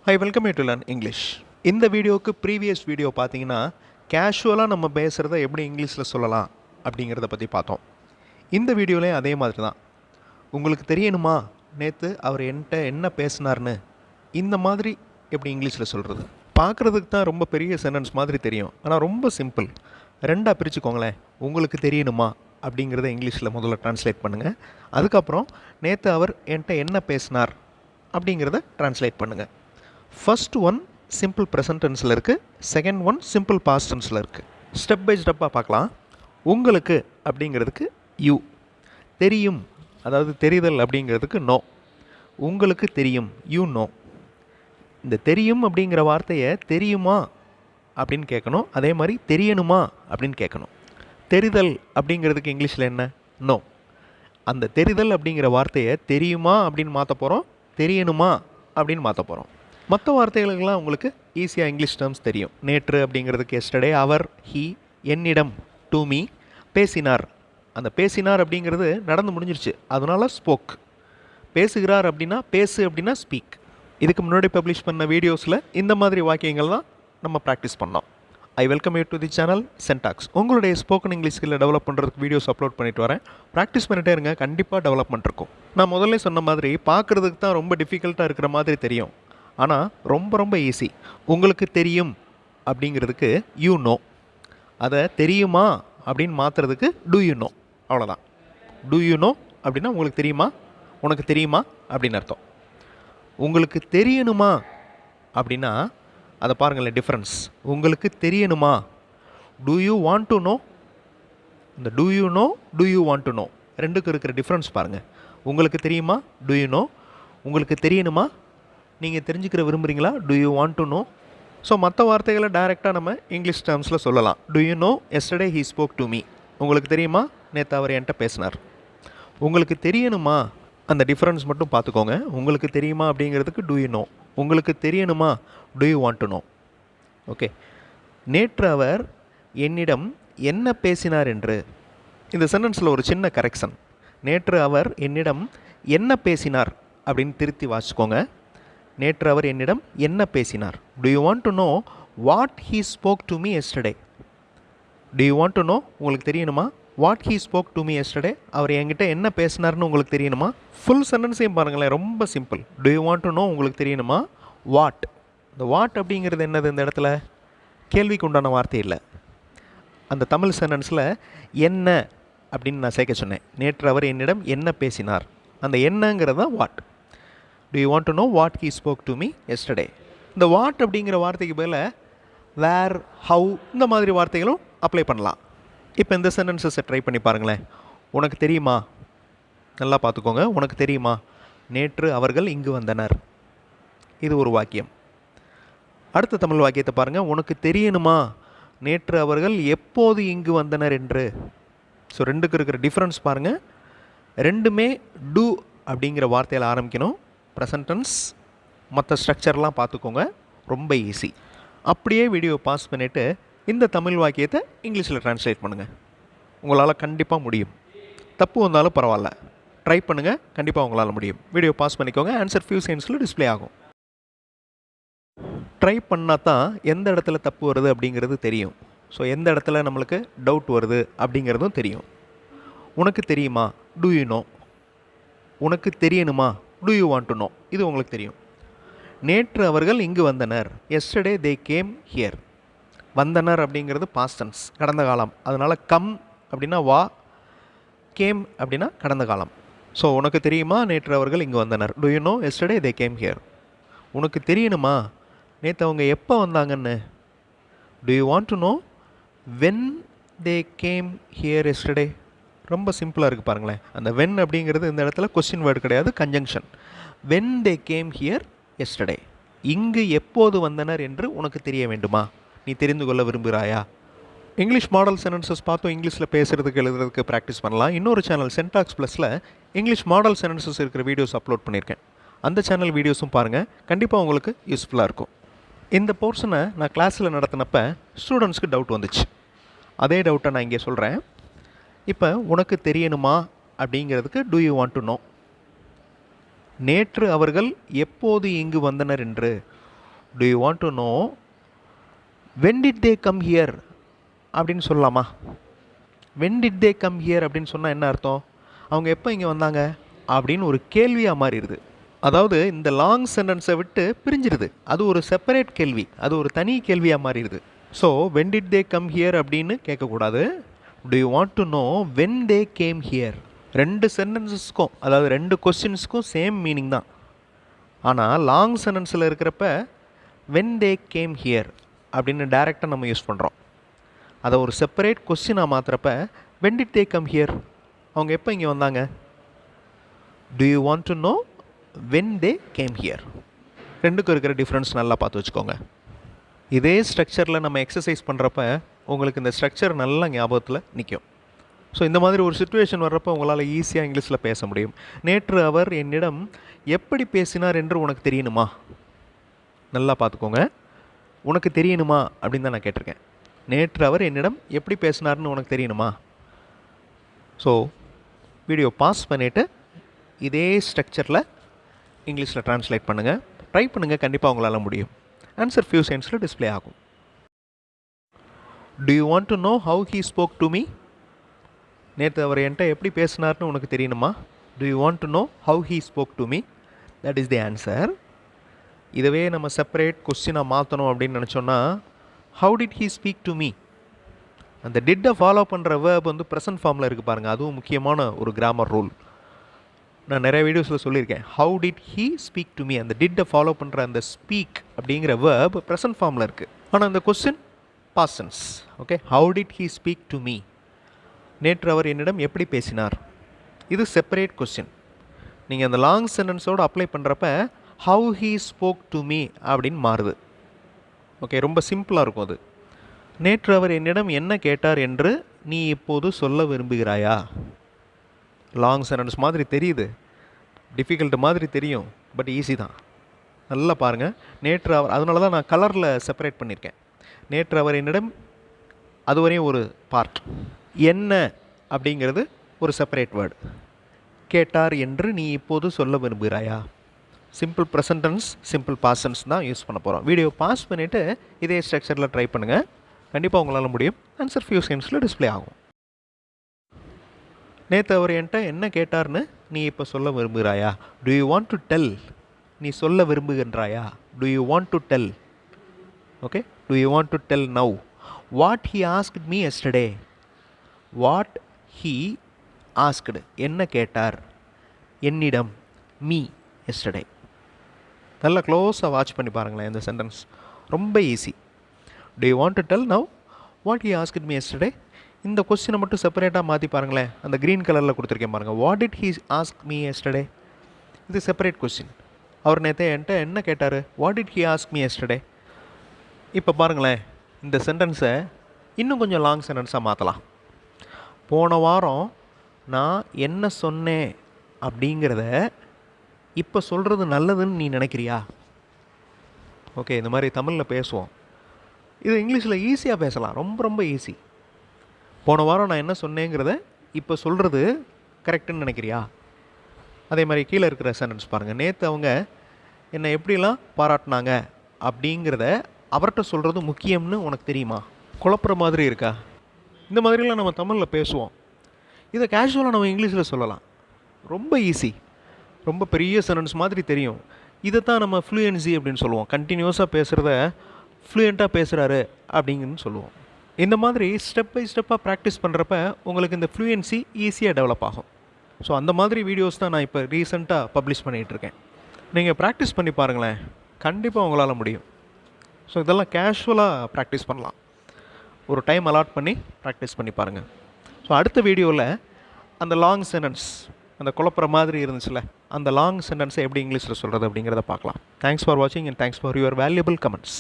Hi, welcome you to learn English. இந்த வீடியோக்கு previous video பார்த்தீங்கன்னா கேஷுவலாக நம்ம பேசுகிறத எப்படி இங்கிலீஷில் சொல்லலாம் அப்படிங்கிறத பற்றி பார்த்தோம். இந்த வீடியோலையும் அதே மாதிரி தான். உங்களுக்கு தெரியணுமா நேற்று அவர் என்கிட்ட என்ன பேசினார்னு இந்த மாதிரி எப்படி இங்கிலீஷில் சொல்கிறது. பார்க்குறதுக்கு தான் ரொம்ப பெரிய சென்டென்ஸ் மாதிரி தெரியும், ஆனால் ரொம்ப சிம்பிள். ரெண்டாக பிரிச்சுக்கோங்களேன். உங்களுக்கு தெரியணுமா அப்படிங்கிறத இங்கிலீஷில் முதல்ல ட்ரான்ஸ்லேட் பண்ணுங்கள். அதுக்கப்புறம் நேற்று அவர் என்கிட்ட என்ன பேசினார் அப்படிங்கிறத ட்ரான்ஸ்லேட் பண்ணுங்கள். ஃபர்ஸ்ட் ஒன் சிம்பிள் ப்ரெசன்ட் டென்ஸில் இருக்குது, செகண்ட் ஒன் சிம்பிள் பாஸ்ட் டென்ஸில் இருக்குது. ஸ்டெப் பை ஸ்டெப்பாக பார்க்கலாம். உங்களுக்கு அப்படிங்கிறதுக்கு யூ, தெரியும் அதாவது தெரிதல் அப்படிங்கிறதுக்கு நோ. உங்களுக்கு தெரியும், யூ நோ. இந்த தெரியும் அப்படிங்கிற வார்த்தையை தெரியுமா அப்படின்னு கேட்கணும், அதே மாதிரி தெரியணுமா அப்படின்னு கேட்கணும். தெரிதல் அப்படிங்கிறதுக்கு இங்கிலீஷில் என்ன? நோ. அந்த தெரிதல் அப்படிங்கிற வார்த்தையை தெரியுமா அப்படின்னு மாற்ற போகிறோம், தெரியணுமா அப்படின்னு மாற்ற போகிறோம். மற்ற வார்த்தைகளுக்கெல்லாம் உங்களுக்கு ஈஸியாக இங்கிலீஷ் டேர்ம்ஸ் தெரியும். நேற்று அப்படிங்கிறதுக்கு எஸ்டர்டே, அவர், ஹீ, என்னிடம், டு மீ, பேசினார். அந்த பேசினார் அப்படிங்கிறது நடந்து முடிஞ்சிருச்சு, அதனால ஸ்போக். பேசுகிறார் அப்படின்னா பேசு அப்படின்னா ஸ்பீக். இதுக்கு முன்னாடி பப்ளிஷ் பண்ண வீடியோஸில் இந்த மாதிரி வாக்கியங்கள் தான் நம்ம ப்ராக்டிஸ் பண்ணோம். I welcome you to the channel சென்டாக்ஸ். உங்களுடைய ஸ்போக்கன் இங்கிலீஷ் ஸ்கில்லை டெவலப் பண்ணுறதுக்கு வீடியோஸ் அப்லோட் பண்ணிட்டு வரேன். ப்ராக்டிஸ் பண்ணிட்டே இருங்க, கண்டிப்பாக டெவலப்மெண்ட் இருக்கும். நான் முதல்ல சொன்ன மாதிரி பார்க்குறதுக்கு தான் ரொம்ப டிஃபிகல்ட்டாக இருக்கிற மாதிரி தெரியும், ஆனால் ரொம்ப ரொம்ப ஈஸி. உங்களுக்கு தெரியும் அப்படிங்கிறதுக்கு யூ நோ. அதை தெரியுமா அப்படின்னு மாற்றுறதுக்கு டூ யூ நோ. அவ்வளோதான். டூ யூ நோ அப்படின்னா உங்களுக்கு தெரியுமா, உனக்கு தெரியுமா அப்படின்னு அர்த்தம். உங்களுக்கு தெரியணுமா அப்படின்னா அதை பாருங்களேன் டிஃப்ரென்ஸ். உங்களுக்கு தெரியணுமா, do you want to know. இந்த do you know, do you want to know ரெண்டுக்கும் இருக்கிற டிஃப்ரென்ஸ் பாருங்கள். உங்களுக்கு தெரியுமா, டூ யூ நோ. உங்களுக்கு தெரியணுமா, நீங்கள் தெரிஞ்சுக்கிற விரும்புகிறீங்களா, do you want to know. So மற்ற வார்த்தைகளை டைரெக்டாக நம்ம இங்கிலீஷ் டேர்ம்ஸில் சொல்லலாம். Do you know yesterday he spoke to me. உங்களுக்கு தெரியுமா நேற்று அவர் என்கிட்ட பேசினார். உங்களுக்கு தெரியணுமா, அந்த டிஃப்ரென்ஸ் மட்டும் பார்த்துக்கோங்க. உங்களுக்கு தெரியுமா அப்படிங்கிறதுக்கு டூ யூ நோ, உங்களுக்கு தெரியணுமா do you want to know. Okay. நேற்று அவர் என்னிடம் என்ன பேசினார் என்று, இந்த சென்டென்ஸில் ஒரு சின்ன கரெக்ஷன். நேற்று அவர் என்னிடம் என்ன பேசினார் அப்படின்னு திருத்தி வாசிக்கோங்க. நேற்று அவர் என்னிடம் என்ன பேசினார். Do you want to know what he spoke to me yesterday. Do you want to know, உங்களுக்கு தெரியணுமா, what he spoke to me yesterday, அவர் என்கிட்ட என்ன பேசினார்னு உங்களுக்கு தெரியணுமா. ஃபுல் சென்டென்ஸையும் பாருங்களேன், ரொம்ப simple. Do you want to know, உங்களுக்கு தெரியணுமா, வாட். இந்த வாட் அப்படிங்கிறது என்னது? இந்த இடத்துல கேள்விக்கு உண்டான வார்த்தை இல்லை. அந்த தமிழ் சென்டென்ஸில் என்ன அப்படின்னு நான் சேர்க்க சொன்னேன். நேற்று அவர் என்னிடம் என்ன பேசினார், அந்த என்னங்கிறது தான் what. Do you want to know what he spoke to me yesterday? இந்த வாட் அப்படிங்கிற வார்த்தைக்கு பதில் வேர், ஹவு இந்த மாதிரி வார்த்தைகளும் அப்ளை பண்ணலாம். இப்போ இந்த சென்டென்சஸை ட்ரை பண்ணி பாருங்களேன். உனக்கு தெரியுமா, நல்லா பார்த்துக்கோங்க. உனக்கு தெரியுமா நேற்று அவர்கள் இங்கு வந்தனர். இது ஒரு வாக்கியம். அடுத்த தமிழ் வாக்கியத்தை பாருங்கள். உனக்கு தெரியணுமா நேற்று அவர்கள் எப்போது இங்கு வந்தனர் என்று. ஸோ ரெண்டுக்கு இருக்கிற டிஃப்ரென்ஸ் பாருங்கள். ரெண்டுமே டூ அப்படிங்கிற வார்த்தையில் ஆரம்பிக்கணும். Present tense. மற்ற ஸ்ட்ரக்சர்லாம் பார்த்துக்கோங்க, ரொம்ப ஈஸி. அப்படியே வீடியோ பாஸ் பண்ணிவிட்டு இந்த தமிழ் வாக்கியத்தை இங்கிலீஷில் ட்ரான்ஸ்லேட் பண்ணுங்கள். உங்களால் கண்டிப்பாக முடியும். தப்பு வந்தாலும் பரவாயில்ல, ட்ரை பண்ணுங்கள், கண்டிப்பாக உங்களால் முடியும். வீடியோ பாஸ் பண்ணிக்கோங்க. ஆன்சர் ஃபியூ செகண்ட்ஸில் டிஸ்பிளே ஆகும். ட்ரை பண்ணால் தான் எந்த இடத்துல தப்பு வருது அப்படிங்கிறது தெரியும். ஸோ எந்த இடத்துல நம்மளுக்கு டவுட் வருது அப்படிங்கிறதும் தெரியும். உனக்கு தெரியுமா, டூ யூ நோ. உனக்கு தெரியணுமா, do you want to know. இது உங்களுக்கு தெரியும். நேற்று அவர்கள் இங்கு வந்தனர். Yesterday they came here. வந்தனர் அப்படிங்கிறது பாஸ்ட் டென்ஸ், கடந்த காலம். அதனால் கம் அப்படின்னா வா, கேம் அப்படின்னா கடந்த காலம். ஸோ உனக்கு தெரியுமா நேற்று அவர்கள் இங்கு வந்தனர். Do you know yesterday they came here. உனக்கு தெரியணுமா நேற்று அவங்க எப்போ வந்தாங்கன்னு. Do you want to know when they came here yesterday. ரொம்ப சிம்பிளாக இருக்குது பாருங்களேன். அந்த வென் அப்படிங்கிறது இந்த இடத்துல கொஸ்டின் வேர்டு கிடையாது, conjunction. When they came here yesterday. இங்கு எப்போது வந்தனர் என்று உனக்கு தெரிய வேண்டுமா, நீ தெரிந்து கொள்ள விரும்புகிறாயா. இங்கிலீஷ் மாடல் சென்டென்சஸ் பார்த்தோம். இங்கிலீஷில் பேசுகிறதுக்கு எழுதுறதுக்கு ப்ராக்டிஸ் பண்ணலாம். இன்னொரு சேனல் சென்டாக்ஸ் ப்ளஸில் இங்கிலீஷ் மாடல் சென்டென்சஸ் இருக்கிற வீடியோஸ் அப்லோட் பண்ணியிருக்கேன். அந்த சேனல் வீடியோஸும் பாருங்கள், கண்டிப்பாக உங்களுக்கு யூஸ்ஃபுல்லாக இருக்கும். இந்த போர்ஷனை நான் கிளாஸில் நடத்தினப்போ ஸ்டூடெண்ட்ஸ்க்கு டவுட் வந்துச்சு. அதே டவுட்டை நான் இங்கே சொல்கிறேன். இப்போ உனக்கு தெரியணுமா அப்படிங்கிறதுக்கு do you want to know. நேற்று அவர்கள் எப்போது இங்கு வந்தனர் என்று. Do you want to know when did they come here அப்படின்னு சொல்லலாமா? When did they come here அப்படின்னு சொன்னால் என்ன அர்த்தம்? அவங்க எப்போ இங்கே வந்தாங்க அப்படின்னு ஒரு கேள்வியாக மாறிடுது. அதாவது இந்த லாங் சென்டென்ஸை விட்டு பிரிஞ்சிருது. அது ஒரு செப்பரேட் கேள்வி, அது ஒரு தனி கேள்வியாக மாறிடுது. So when did they come here அப்படின்னு கேட்கக்கூடாது. To you want to know when they came here. ரெண்டு சென்டென்சஸ்க்கும், அதாவது ரெண்டு கொஸ்டின்ஸுக்கும் சேம் மீனிங் தான். ஆனால் லாங் சென்டென்ஸில் இருக்கிறப்ப வென் தே கேம் ஹியர் அப்படின்னு டைரெக்டாக நம்ம யூஸ் பண்ணுறோம். அதை ஒரு செப்பரேட் கொஸ்டினாக மாற்றுறப்ப when did they come here, அவங்க எப்போ இங்கே வந்தாங்க. Do you want to know when they came here. ரெண்டுக்கும் இருக்கிற டிஃப்ரென்ஸ் நல்லா பார்த்து வச்சுக்கோங்க. இதே ஸ்ட்ரக்சரில் நம்ம எக்ஸசைஸ் பண்ணுறப்ப உங்களுக்கு இந்த ஸ்ட்ரக்சர் நல்லா ஞாபகத்தில் நிற்கும். ஸோ இந்த மாதிரி ஒரு சுச்சுவேஷன் வர்றப்போ உங்களால் ஈஸியாக இங்கிலீஷில் பேச முடியும். நேற்று அவர் என்னிடம் எப்படி பேசினார் என்று உனக்கு தெரியணுமா? நல்லா பார்த்துக்கோங்க. உனக்கு தெரியணுமா அப்படின்னு தான் நான் கேட்டிருக்கேன். நேற்று அவர் என்னிடம் எப்படி பேசினார்னு உனக்கு தெரியணுமா? ஸோ வீடியோ பாஸ் பண்ணிவிட்டு இதே ஸ்ட்ரக்சரில் இங்கிலீஷில் ட்ரான்ஸ்லேட் பண்ணுங்கள். ட்ரை பண்ணுங்கள், கண்டிப்பாக உங்களால் முடியும். ஆன்சர் ஃபியூ செகண்ட்ஸில் டிஸ்பிளே ஆகும். Do you want to know how he spoke to me? நேற்று அவர் என்கிட்ட எப்படி பேசினார்னு உனக்கு தெரியணுமா? Do you want to know how he spoke to me? That is the answer. இதவே நம்ம செப்பரேட் கொஸ்டினாக மாற்றணும் அப்படின்னு நினச்சோன்னா how did he speak to me. அந்த டிட்டை ஃபாலோ பண்ணுற வேர்ப் வந்து ப்ரெசன்ட் ஃபார்மில் இருக்குது பாருங்கள். அதுவும் முக்கியமான ஒரு கிராமர் ரூல். நான் நிறைய வீடியோஸில் சொல்லியிருக்கேன். How did he speak to me, அந்த டிட்டை ஃபாலோ பண்ணுற அந்த ஸ்பீக் அப்படிங்கிற வேர்ப் ப்ரெசன்ட் ஃபார்மில் இருக்குது. ஆனால் அந்த question past tense. Okay, how did he speak to me. நேற்று அவர் என்னிடம் எப்படி பேசினார், இது செப்பரேட் கொஸ்டின். நீங்கள் அந்த லாங் சென்டென்ஸோடு அப்ளை பண்ணுறப்ப how he spoke to me அப்படின்னு மாறுது. ஓகே, ரொம்ப சிம்பிளாக இருக்கும் அது. நேற்று அவர் என்னிடம் என்ன கேட்டார் என்று நீ இப்போது சொல்ல விரும்புகிறாயா? லாங் சென்டென்ஸ் மாதிரி தெரியுது, டிஃபிகல்ட் மாதிரி தெரியும், பட் ஈஸி தான். நல்லா பாருங்கள். நேற்று அவர், அதனால தான் நான் கலரில் செப்பரேட் பண்ணியிருக்கேன். நேற்று அவர் என்னிடம், அதுவரையும் ஒரு பார்ட். என்ன அப்படிங்கிறது ஒரு செப்பரேட் வேர்டு. கேட்டார் என்று நீ இப்போது சொல்ல விரும்புகிறாயா. Simple present tense, simple past tense தான் யூஸ் பண்ண போகிறோம். வீடியோ பாஸ் பண்ணிவிட்டு இதே ஸ்ட்ரக்சரில் ட்ரை பண்ணுங்கள், கண்டிப்பாக உங்களால் முடியும். ஆன்சர் ஃபியூ செகண்ட்ஸில் டிஸ்பிளே ஆகும். நேற்று அவர் என்கிட்ட என்ன கேட்டார்னு நீ இப்போ சொல்ல விரும்புகிறாயா. Do you want to tell, நீ சொல்ல விரும்புகின்றாயா. Do you want to tell. Okay, do you want to tell now. What he asked me yesterday. What he asked, என்ன கேட்டார், என்னிடம், மீ எஸ்டர்டே. நல்லா க்ளோஸாக வாட்ச் பண்ணி பாருங்களேன். இந்த சென்டென்ஸ் ரொம்ப easy. To you want to tell now, what he asked me yesterday. இந்த கொஸ்டினை மட்டும் செப்பரேட்டாக மாற்றி பாருங்களேன். அந்த க்ரீன் கலரில் கொடுத்துருக்கேன் பாருங்கள். What did he ask me yesterday. இது செப்பரேட் கொஸ்டின். அவர் நேற்று என்கிட்ட என்ன கேட்டார், what did he ask me yesterday. இப்போ பாருங்களேன், இந்த சென்டென்ஸை இன்னும் கொஞ்சம் லாங் சென்டென்ஸாக மாற்றலாம். போன வாரம் நான் என்ன சொன்னேன் அப்படிங்கிறத இப்போ சொல்கிறது நல்லதுன்னு நீ நினைக்கிறியா. ஓகே, இந்த மாதிரி தமிழில் பேசுவோம். இது இங்கிலீஷில் ஈஸியாக பேசலாம், ரொம்ப ரொம்ப ஈஸி. போன வாரம் நான் என்ன சொன்னேங்கிறத இப்போ சொல்கிறது கரெக்டுன்னு நினைக்கிறியா. அதே மாதிரி கீழே இருக்கிற சென்டென்ஸ் பாருங்கள். நேற்று அவங்க என்னை எப்படிலாம் பாராட்டினாங்க அப்படிங்கிறத அவர்கிட்ட சொல்கிறது முக்கியம்னு உனக்கு தெரியுமா. குழப்புற மாதிரி இருக்கா. இந்த மாதிரிலாம் நம்ம தமிழில் பேசுவோம். இதை கேஷுவலாக நம்ம இங்கிலீஷில் சொல்லலாம். ரொம்ப ஈஸி, ரொம்ப பெரிய சென்டென்ஸ் மாதிரி தெரியும். இதை தான் நம்ம ஃப்ளூயன்சி அப்படின்னு சொல்லுவோம். கண்டினியூஸாக பேசுகிறத ஃப்ளூயண்ட்டாக பேசுகிறாரு அப்படிங்கன்னு சொல்லுவோம். இந்த மாதிரி ஸ்டெப் பை ஸ்டெப்பாக ப்ராக்டிஸ் பண்ணுறப்ப உங்களுக்கு இந்த ஃப்ளூயன்சி ஈஸியாக டெவலப் ஆகும். ஸோ அந்த மாதிரி வீடியோஸ் தான் நான் இப்போ ரீசெண்டாக பப்ளிஷ் பண்ணிகிட்ருக்கேன். நீங்கள் ப்ராக்டிஸ் பண்ணி பாருங்களேன், கண்டிப்பாக உங்களால் முடியும். ஸோ இதெல்லாம் கேஷுவலாக ப்ராக்டிஸ் பண்ணலாம். ஒரு டைம் அலாட் பண்ணி ப்ராக்டிஸ் பண்ணி பாருங்கள். ஸோ அடுத்த வீடியோவில் அந்த லாங் சென்டென்ஸ், அந்த குழப்புற மாதிரி இருந்துச்சுல்ல, அந்த லாங் சென்டென்ஸை எப்படி இங்கிலீஷில் சொல்கிறது அப்படிங்கிறத பார்க்கலாம். தேங்க்ஸ் ஃபார் வாட்சிங் and thanks for your valuable comments.